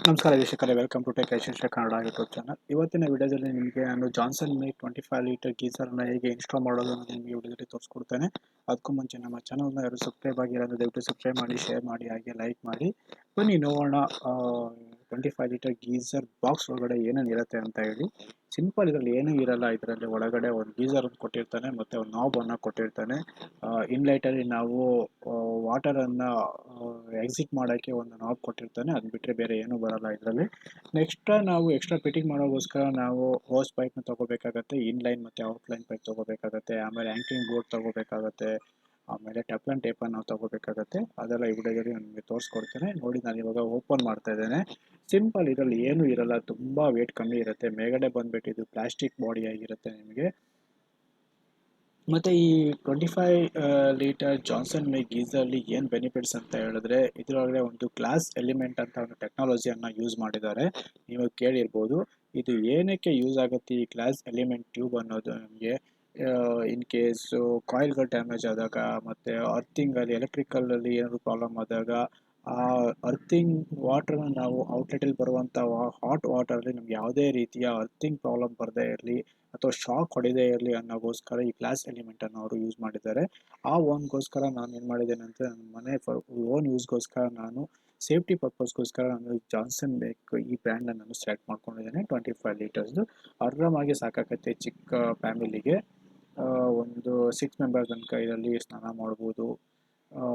ನಮಸ್ಕಾರ ವೀಕ್ಷಕರೇ, welcome to tech ಐಶಿಷ್ಯ ಕನ್ನಡ ಯೂಟ್ಯೂಬ್ ಚಾನಲ್. ಇವತ್ತಿನ ವಿಡಿಯೋದಲ್ಲಿ ನಿಮಗೆ ನಾನು ಜಾನ್ಸನ್ ಮೇಕ್ 25 ಲೀಟರ್ ಗೀಸರ್ನ ಹೇಗೆ ಇನ್ಸ್ಟಾಲ್ ಮಾಡೋದು ಅನ್ನೋದು ನಿಮಗೆ ವಿಡಿಯೋದಲ್ಲಿ ತೋರಿಸ್ಕೊಡ್ತೇನೆ. ಅದಕ್ಕೂ ಮುಂಚೆ ನಮ್ಮ ಚಾನಲ್ನ ಯಾರು ಸಬ್ಸ್ಕ್ರೈಬ್ ಆಗಿರೋದು ದಯವಿಟ್ಟು ಸಬ್ಸ್ಕ್ರೈಬ್ ಮಾಡಿ, ಶೇರ್ ಮಾಡಿ, ಹಾಗೆ ಲೈಕ್ ಮಾಡಿ. ಬನ್ನಿ ನೋಡೋಣ 25 ಲೀಟರ್ ಗೀಸರ್ ಬಾಕ್ಸ್ ಒಳಗಡೆ ಏನೇನು ಇರುತ್ತೆ ಅಂತ ಹೇಳಿ. ಸಿಂಪಲ್, ಇದರಲ್ಲಿ ಏನೂ ಇರಲ್ಲ. ಇದರಲ್ಲಿ ಒಳಗಡೆ ಒಂದು ಗೀಸರ್ ಒಂದು ಕೊಟ್ಟಿರ್ತಾನೆ, ಮತ್ತು ಒಂದು ನಾಬನ್ನು ಕೊಟ್ಟಿರ್ತಾನೆ. ಇನ್ಲೈಟಲ್ಲಿ ನಾವು ವಾಟರನ್ನು ಎಕ್ಸಿಟ್ ಮಾಡೋಕ್ಕೆ ಒಂದು ನಾಬ್ ಕೊಟ್ಟಿರ್ತಾನೆ. ಅದು ಬಿಟ್ಟರೆ ಬೇರೆ ಏನೂ ಬರಲ್ಲ ಇದರಲ್ಲಿ. ನೆಕ್ಸ್ಟ್ ನಾವು ಎಕ್ಸ್ಟ್ರಾ ಫಿಟ್ಟಿಂಗ್ ಮಾಡೋಕ್ಕೋಸ್ಕರ ನಾವು ಹೋಸ್ ಪೈಪ್ನ ತೊಗೋಬೇಕಾಗತ್ತೆ, ಇನ್ಲೈನ್ ಮತ್ತು ಔಟ್ಲೈನ್ ಪೈಪ್ ತೊಗೋಬೇಕಾಗತ್ತೆ, ಆಮೇಲೆ ಆ್ಯಂಕಿಂಗ್ ಬೋರ್ಡ್ ತೊಗೋಬೇಕಾಗತ್ತೆ, ಆಮೇಲೆ ಟೆಫ್ಲನ್ ಟೇಪನ್ನು ನಾವು ತೊಗೋಬೇಕಾಗತ್ತೆ. ಅದೆಲ್ಲ ಈ ವಿಡಿಯೋದಲ್ಲಿ ನಿಮಗೆ ತೋರಿಸ್ಕೊಡ್ತೇನೆ. ನೋಡಿ, ನಾನು ಇವಾಗ ಓಪನ್ ಮಾಡ್ತಾ ಇದ್ದೇನೆ. ಸಿಂಪಲ್, ಇದರಲ್ಲಿ ಏನೂ ಇರಲ್ಲ, ತುಂಬ ವೇಟ್ ಕಮ್ಮಿ ಇರುತ್ತೆ. ಮೇಗಡೆ ಬಂದುಬಿಟ್ಟು ಇದು ಪ್ಲಾಸ್ಟಿಕ್ ಬಾಡಿ ಆಗಿರುತ್ತೆ ನಿಮಗೆ. ಮತ್ತು ಈ 25 ಲೀಟರ್ ಜಾನ್ಸನ್ ಮೇಕ್ ಗೀಸರ್ಲಿ ಏನು ಬೆನಿಫಿಟ್ಸ್ ಅಂತ ಹೇಳಿದ್ರೆ, ಇದರೊಳಗೆ ಒಂದು ಗ್ಲಾಸ್ ಎಲಿಮೆಂಟ್ ಅಂತ ಒಂದು ಟೆಕ್ನಾಲಜಿಯನ್ನು ಯೂಸ್ ಮಾಡಿದ್ದಾರೆ. ನೀವು ಕೇಳಿರ್ಬೋದು. ಇದು ಏನಕ್ಕೆ ಯೂಸ್ ಆಗುತ್ತೆ ಈ ಗ್ಲಾಸ್ ಎಲಿಮೆಂಟ್ ಟ್ಯೂಬ್ ಅನ್ನೋದು ನಮಗೆ ಇನ್ ಕೇಸು ಕಾಯಿಲ್ಗಳು ಡ್ಯಾಮೇಜ್ ಆದಾಗ, ಮತ್ತು ಅರ್ಥಿಂಗಲ್ಲಿ ಎಲೆಕ್ಟ್ರಿಕಲಲ್ಲಿ ಏನಾದರೂ ಪ್ರಾಬ್ಲಮ್ ಆದಾಗ, ಆ ಅರ್ಥಿಂಗ್ ವಾಟ್ರನ್ನ ನಾವು ಔಟ್ಲೆಟಲ್ಲಿ ಬರುವಂಥ ಹಾಟ್ ವಾಟರಲ್ಲಿ ನಮ್ಗೆ ಯಾವುದೇ ರೀತಿಯ ಅರ್ಥಿಂಗ್ ಪ್ರಾಬ್ಲಮ್ ಬರದೇ ಇರಲಿ ಅಥವಾ ಶಾಕ್ ಹೊಡೆದೇ ಇರಲಿ ಅನ್ನೋಗೋಸ್ಕರ ಈ ಗ್ಲಾಸ್ ಎಲಿಮೆಂಟನ್ನು ಅವರು ಯೂಸ್ ಮಾಡಿದ್ದಾರೆ. ಆ ಓನ್ಗೋಸ್ಕರ ನಾನು ಏನು ಮಾಡಿದ್ದೇನೆ ಅಂತ, ನನ್ನ ಮನೆ ಓನ್ ಯೂಸ್ಗೋಸ್ಕರ ನಾನು ಸೇಫ್ಟಿ ಪರ್ಪಸ್ಗೋಸ್ಕರ ನಾನು ಜಾನ್ಸನ್ ಮೇಕ್ ಈ ಬ್ರ್ಯಾಂಡನ್ನು ನಾನು ಸೆಲೆಕ್ಟ್ ಮಾಡ್ಕೊಂಡಿದ್ದೇನೆ. 25 ಲೀಟರ್ಸ್ದು ಆರಾಮಾಗಿ ಸಾಕಾಗತ್ತೆ ಚಿಕ್ಕ ಫ್ಯಾಮಿಲಿಗೆ. ಒಂದು 6 ಮೆಂಬರ್ಸ್ ತನಕ ಇದರಲ್ಲಿ ಸ್ನಾನ ಮಾಡ್ಬೋದು.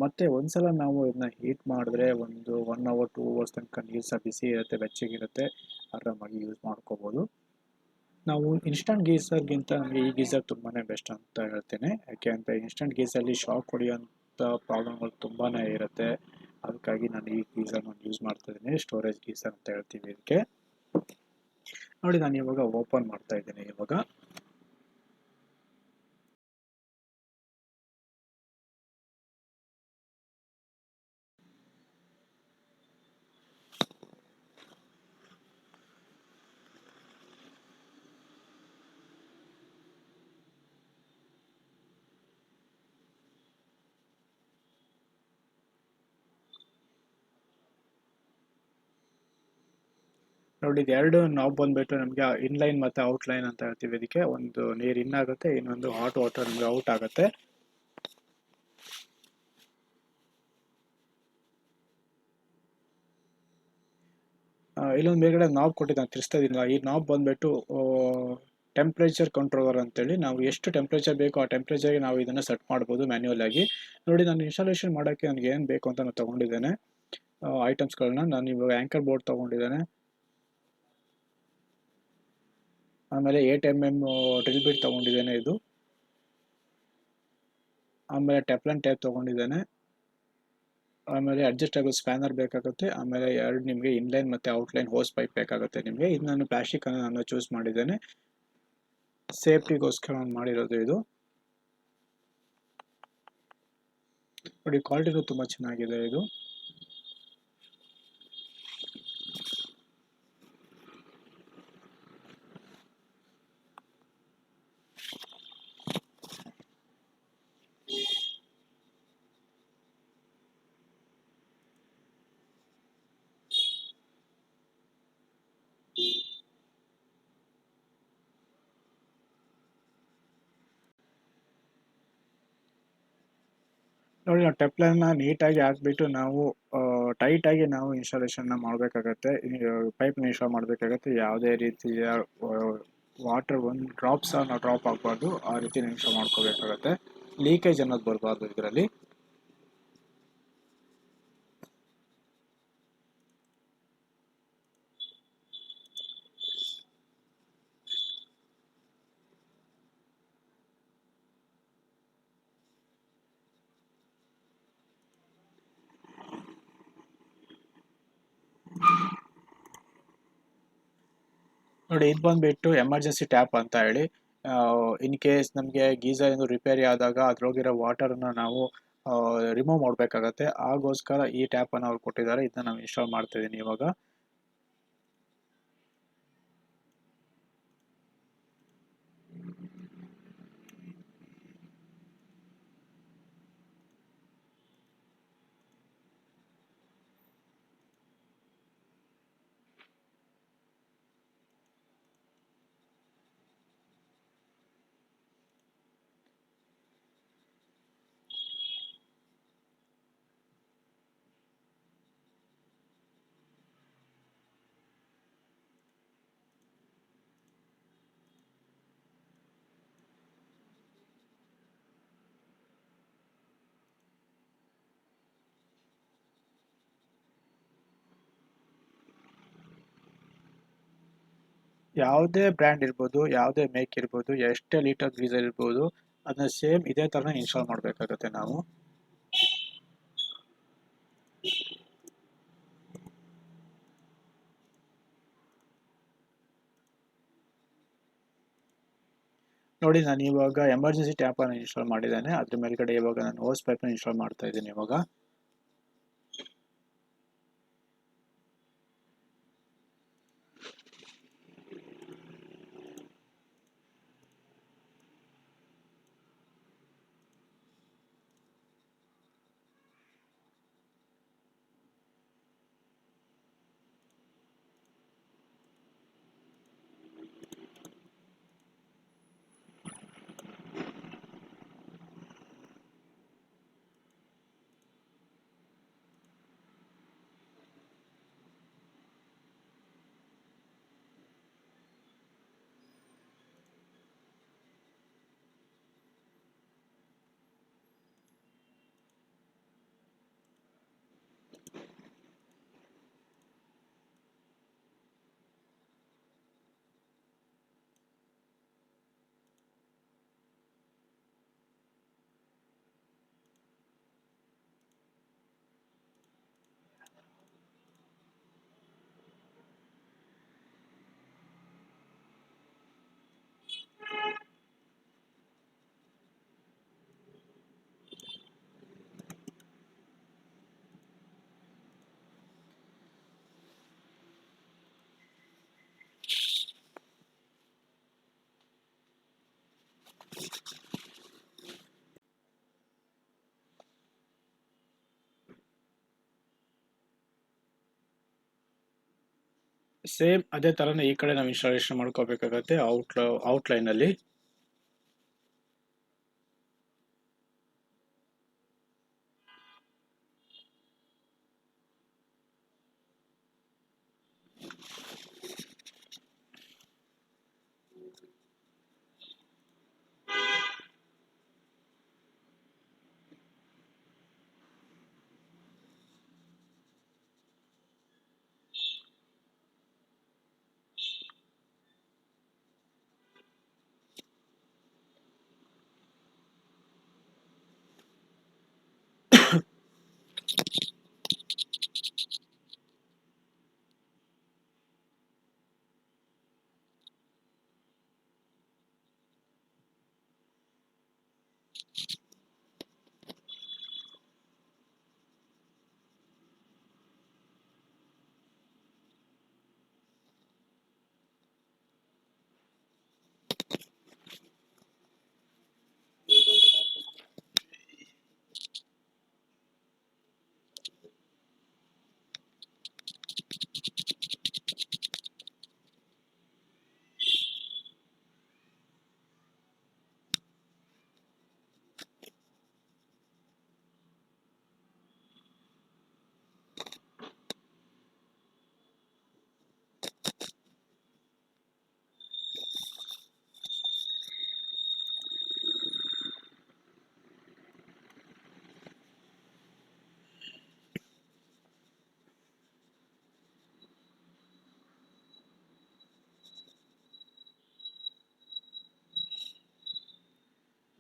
ಮತ್ತು ಒಂದ್ಸಲ ನಾವು ಇದನ್ನ ಹೀಟ್ ಮಾಡಿದ್ರೆ ಒಂದು 1 ಅವರ್ 2 ಅವರ್ಸ್ ತನಕ ನೀರು ಸಹ ಬಿಸಿ ಇರುತ್ತೆ, ಬೆಚ್ಚಗಿರುತ್ತೆ, ಆರಾಮಾಗಿ ಯೂಸ್ ಮಾಡ್ಕೋಬೋದು. ನಾವು ಇನ್ಸ್ಟಂಟ್ ಗೀಸರ್ಗಿಂತ ನಮಗೆ ಈ ಗೀಸರ್ ತುಂಬಾ ಬೆಸ್ಟ್ ಅಂತ ಹೇಳ್ತೇನೆ. ಯಾಕೆ ಅಂತ, ಇನ್ಸ್ಟಂಟ್ ಗೀಸರ್ಲಿ ಶಾಕ್ ಹೊಡೆಯೋಂಥ ಪ್ರಾಬ್ಲಮ್ಗಳು ತುಂಬಾ ಇರುತ್ತೆ. ಅದಕ್ಕಾಗಿ ನಾನು ಈ ಗೀಸರ್ನ ಯೂಸ್ ಮಾಡ್ತಾ ಇದ್ದೀನಿ. ಸ್ಟೋರೇಜ್ ಗೀಸರ್ ಅಂತ ಹೇಳ್ತೀವಿ ಇದಕ್ಕೆ. ನೋಡಿ, ನಾನು ಇವಾಗ ಓಪನ್ ಮಾಡ್ತಾ ಇದ್ದೀನಿ. ಇವಾಗ ನೋಡಿ, ಇದು ಎರಡು ನಾಬ್ ಬಂದ್ಬಿಟ್ಟು ನಮಗೆ ಇನ್ಲೈನ್ ಮತ್ತು ಔಟ್ಲೈನ್ ಅಂತ ಹೇಳ್ತೀವಿ ಇದಕ್ಕೆ. ಒಂದು ನೀರು ಇನ್ ಆಗುತ್ತೆ, ಇನ್ನೊಂದು ಹಾಟ್ ವಾಟರ್ ನಮಗೆ ಔಟ್ ಆಗುತ್ತೆ. ಇಲ್ಲೊಂದು ಮೇಲ್ಗಡೆ ನಾಬ್ ಕೊಟ್ಟಿದ್ದಾನೆ, ತಿರ್ಸ್ತಾ ಇದೀನಿ. ಈ ನಾಬ್ ಬಂದ್ಬಿಟ್ಟು ಟೆಂಪ್ರೇಚರ್ ಕಂಟ್ರೋಲರ್ ಅಂತೇಳಿ. ನಾವು ಎಷ್ಟು ಟೆಂಪ್ರೇಚರ್ ಬೇಕೋ ಆ ಟೆಂಪ್ರೇಚರ್ಗೆ ನಾವು ಇದನ್ನು ಸೆಟ್ ಮಾಡ್ಬೋದು ಮ್ಯಾನ್ಯುವಲ್ ಆಗಿ. ನೋಡಿ, ನಾನು ಇನ್ಸ್ಟಾಲೇಷನ್ ಮಾಡೋಕ್ಕೆ ನನಗೆ ಏನು ಬೇಕು ಅಂತ ನಾನು ತೊಗೊಂಡಿದ್ದೇನೆ ಐಟಮ್ಸ್ಗಳನ್ನ. ನಾನು ಇವಾಗ ಆ್ಯಂಕರ್ ಬೋರ್ಡ್ ತೊಗೊಂಡಿದ್ದೇನೆ, ಆಮೇಲೆ 8mm ಡ್ರಿಲ್ ಬಿಟ್ ತೊಗೊಂಡಿದ್ದೇನೆ ಇದು, ಆಮೇಲೆ ಟೆಫ್ಲನ್ ಟೇಪ್ ತೊಗೊಂಡಿದ್ದೇನೆ, ಆಮೇಲೆ ಅಡ್ಜಸ್ಟಬಲ್ ಸ್ಪ್ಯಾನರ್ ಬೇಕಾಗುತ್ತೆ, ಆಮೇಲೆ ಎರಡು ನಿಮಗೆ ಇನ್ಲೈನ್ ಮತ್ತು ಔಟ್ಲೈನ್ ಹೋಸ್ ಪೈಪ್ ಬೇಕಾಗುತ್ತೆ ನಿಮಗೆ. ಇದು ನಾನು ಪ್ಲಾಸ್ಟಿಕನ್ನು ನಾನು ಚೂಸ್ ಮಾಡಿದ್ದೇನೆ, ಸೇಫ್ಟಿಗೋಸ್ಕರ ನಾನು ಮಾಡಿರೋದು ಇದು. ನೋಡಿ, ಕ್ವಾಲಿಟಿನೂ ತುಂಬ ಚೆನ್ನಾಗಿದೆ ಇದು. ನೋಡಿ, ನಾವು ಟೆಫ್ಲನ್ನ ನೀಟಾಗಿ ಹಾಕ್ಬಿಟ್ಟು ನಾವು ಟೈಟಾಗಿ ನಾವು ಇನ್ಸ್ಟಾಲೇಷನ್ನ ಮಾಡಬೇಕಾಗತ್ತೆ. ಪೈಪ್ನ ಇನ್ಸ್ಟಾಲ್ ಮಾಡಬೇಕಾಗತ್ತೆ. ಯಾವುದೇ ರೀತಿಯ ವಾಟರ್ ಒಂದು ಡ್ರಾಪ್ ಸಹ ನಾವು ಡ್ರಾಪ್ ಆಗಬಾರ್ದು, ಆ ರೀತಿ ಇನ್ಸ್ಟಾಲ್ ಮಾಡ್ಕೋಬೇಕಾಗತ್ತೆ. ಲೀಕೇಜ್ ಅನ್ನೋದು ಬರಬಾರ್ದು ಇದರಲ್ಲಿ. ನೋಡಿ, ಇದು ಬಂದುಬಿಟ್ಟು ಎಮರ್ಜೆನ್ಸಿ ಟ್ಯಾಪ್ ಅಂತ ಹೇಳಿ. ಇನ್ ಕೇಸ್ ನಮಗೆ ಗೀಸರ್ ಏನು ರಿಪೇರಿ ಆದಾಗ ಅದ್ರೊಳಗಿರೋ ವಾಟರನ್ನು ನಾವು ರಿಮೂವ್ ಮಾಡಬೇಕಾಗತ್ತೆ. ಆಗೋಸ್ಕರ ಈ ಟ್ಯಾಪನ್ನು ಅವ್ರು ಕೊಟ್ಟಿದ್ದಾರೆ. ಇದನ್ನ ನಾವು ಇನ್ಸ್ಟಾಲ್ ಮಾಡ್ತಾ ಇದ್ದೀನಿ ಇವಾಗ. ಯಾವುದೇ ಬ್ರ್ಯಾಂಡ್ ಇರ್ಬೋದು, ಯಾವುದೇ ಮೇಕ್ ಇರ್ಬೋದು, ಎಷ್ಟೇ ಲೀಟರ್ ಗೀಸರ್ ಇರ್ಬೋದು, ಅದನ್ನ ಸೇಮ್ ಇದೇ ಥರನೇ ಇನ್ಸ್ಟಾಲ್ ಮಾಡಬೇಕಾಗುತ್ತೆ ನಾವು. ನೋಡಿ, ನಾನು ಇವಾಗ ಎಮರ್ಜೆನ್ಸಿ ಟ್ಯಾಪನ್ನು ಇನ್ಸ್ಟಾಲ್ ಮಾಡಿದ್ದೇನೆ. ಅದ್ರ ಮೇಲ್ಗಡೆ ಇವಾಗ ನಾನು ಹೋಸ್ ಪೈಪನ್ನು ಇನ್ಸ್ಟಾಲ್ ಮಾಡ್ತಾ ಇದ್ದೀನಿ ಇವಾಗ. ಸೇಮ್ ಅದೇ ಥರನೇ ಈ ಕಡೆ ನಾವು ಇನ್ಸ್ಟಾಲೇಷನ್ ಮಾಡ್ಕೋಬೇಕಾಗತ್ತೆ ಔಟ್ಲೈನಲ್ಲಿ.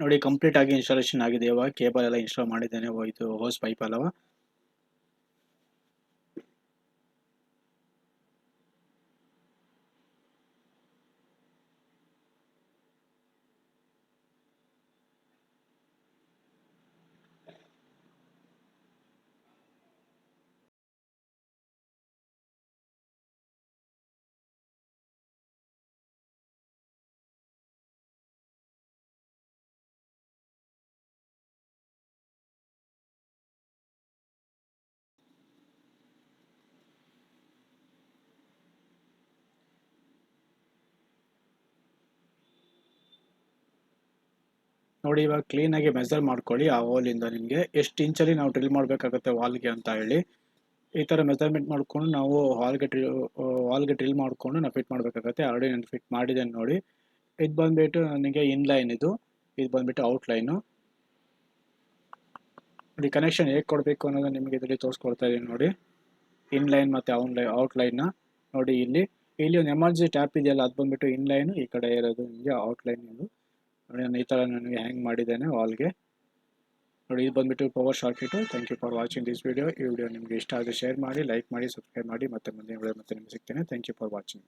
ನೋಡಿ, ಕಂಪ್ಲೀಟ್ ಆಗಿ ಇನ್ಸ್ಟಾಲೇಷನ್ ಆಗಿದೆ. ಇವಾಗ ಕೇಬಲ್ ಎಲ್ಲ ಇನ್ಸ್ಟಾಲ್ ಮಾಡಿದ್ದೇನೆ, ಇದು ಹೋಸ್ ಪೈಪ್ ಅಲ್ಲವ. ನೋಡಿ, ಇವಾಗ ಕ್ಲೀನಾಗಿ ಮೆಜರ್ ಮಾಡ್ಕೊಳ್ಳಿ ಆ ಹೋಲಿಂದ ನಿಮಗೆ ಎಷ್ಟು ಇಂಚಲ್ಲಿ ನಾವು ಡ್ರಿಲ್ ಮಾಡಬೇಕಾಗುತ್ತೆ ವಾಲ್ಗೆ ಅಂತ ಹೇಳಿ. ಈ ಥರ ಮೆಜರ್ಮೆಂಟ್ ಮಾಡ್ಕೊಂಡು ನಾವು ವಾಲ್ಗೆ ಡ್ರಿಲ್ ಮಾಡಿಕೊಂಡು ನಾವು ಫಿಟ್ ಮಾಡಬೇಕಾಗತ್ತೆ. ಆಲ್ರೆಡಿ ನಾನು ಫಿಟ್ ಮಾಡಿದ್ದೇನೆ ನೋಡಿ. ಇದು ಬಂದುಬಿಟ್ಟು ನನಗೆ ಇನ್ಲೈನ್, ಇದು ಬಂದುಬಿಟ್ಟು ಔಟ್ಲೈನು. ನೋಡಿ, ಕನೆಕ್ಷನ್ ಹೇಗೆ ಕೊಡಬೇಕು ಅನ್ನೋದು ನಿಮಗೆ ಇದರಲ್ಲಿ ತೋರಿಸ್ಕೊಡ್ತಾ ಇದ್ದೀನಿ ನೋಡಿ. ಇನ್ಲೈನ್ ಮತ್ತು ಔಟ್ಲೈನ್ನ ನೋಡಿ ಇಲ್ಲಿ ಇಲ್ಲಿ ಒಂದು ಎಮರ್ಜೆನ್ಸಿ ಟ್ಯಾಪ್ ಇದೆಯಲ್ಲ, ಅದು ಬಂದುಬಿಟ್ಟು ಇನ್ಲೈನು, ಈ ಕಡೆ ಇರೋದು ನಿಮಗೆ ಔಟ್ಲೈನ್. ಇದು ನೋಡಿ, ನಾನು ಈ ಥರ ನನಗೆ ಹ್ಯಾಂಗ್ ಮಾಡಿದ್ದೇನೆ ವಾಲ್ಗೆ. ನೋಡಿ, ಇದು ಬಂದುಬಿಟ್ಟು ಪವರ್ ಶಾರ್ಕಿಟು. Thank you for watching this video. ಈ ವಿಡಿಯೋ ನಿಮಗೆ ಇಷ್ಟ ಆದರೆ ಶೇರ್ ಮಾಡಿ, ಲೈಕ್ ಮಾಡಿ, ಸಬ್ಸ್ಕ್ರೈಬ್ ಮಾಡಿ. ಮತ್ತೆ ಮುಂದಿನ ವಿಡಿಯೋ ಮತ್ತೆ ನಿಮಗೆ ಸಿಗ್ತೇನೆ. Thank you for watching.